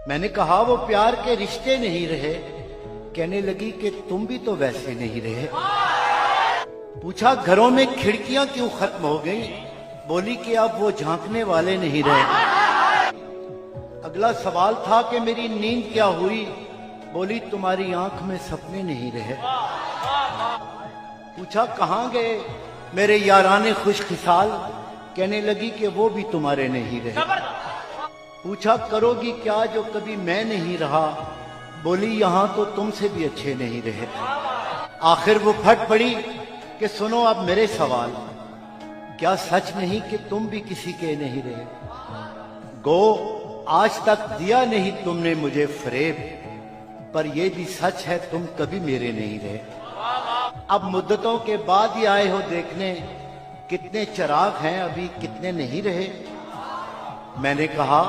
मैंने कहा वो प्यार के रिश्ते नहीं रहे। कहने लगी कि तुम भी तो वैसे नहीं रहे। पूछा घरों में खिड़कियां क्यों खत्म हो गई? बोली कि अब वो झांकने वाले नहीं रहे। अगला सवाल था कि मेरी नींद क्या हुई? बोली तुम्हारी आंख में सपने नहीं रहे। पूछा कहां गए मेरे याराने खुशखिसाल? कहने लगी कि वो भी तुम्हारे नहीं रहे। पूछा करोगी क्या जो कभी मैं नहीं रहा? बोली यहां तो तुमसे भी अच्छे नहीं रहे। आखिर वो फट पड़ी कि सुनो अब मेरे सवाल, क्या सच नहीं कि तुम भी किसी के नहीं रहे? गो आज तक दिया नहीं तुमने मुझे फरेब, पर यह भी सच है तुम कभी मेरे नहीं रहे। अब मुद्दतों के बाद ही आए हो देखने, कितने चिराग हैं अभी कितने नहीं रहे। मैंने कहा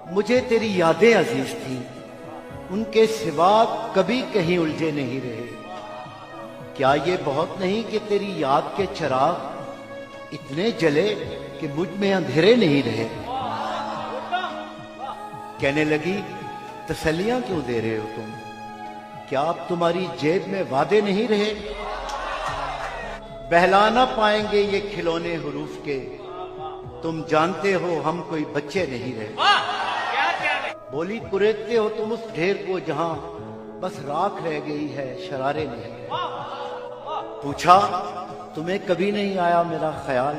मुझे तेरी यादें अजीज थी, उनके सिवा कभी कहीं उलझे नहीं रहे। क्या ये बहुत नहीं कि तेरी याद के चिराग इतने जले कि मुझ में अंधेरे नहीं रहे? कहने लगी तसल्लियां क्यों दे रहे हो तुम? क्या अब तुम्हारी जेब में वादे नहीं रहे? बहला ना पाएंगे ये खिलौने हुरूफ के, तुम जानते हो हम कोई बच्चे नहीं रहे। बोली कुरेदते हो तुम उस ढेर को जहां बस राख रह गई है, शरारे नहीं है। पूछा तुम्हें कभी नहीं आया मेरा ख्याल?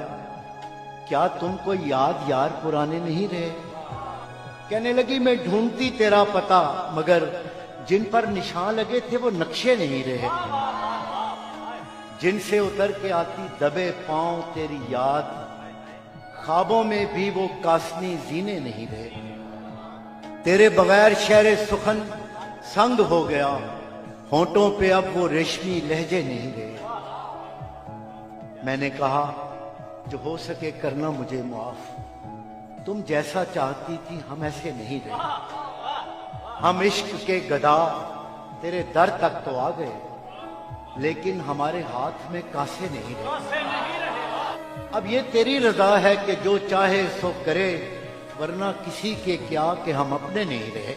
क्या तुमको याद यार पुराने नहीं रहे? कहने लगी मैं ढूंढती तेरा पता, मगर जिन पर निशान लगे थे वो नक्शे नहीं रहे। जिनसे उतर के आती दबे पांव तेरी याद, ख्वाबों में भी वो कासनी जीने नहीं रहे। तेरे बगैर शहर सुखन संग हो गया, होंठों पे अब वो रेशमी लहजे नहीं रहे। मैंने कहा जो हो सके करना मुझे माफ, तुम जैसा चाहती थी हम ऐसे नहीं रहे। हम इश्क के गदा तेरे दर तक तो आ गए, लेकिन हमारे हाथ में कासे नहीं रहे। अब ये तेरी रजा है कि जो चाहे सो करे, वरना किसी के क्या कि हम अपने नहीं रहे।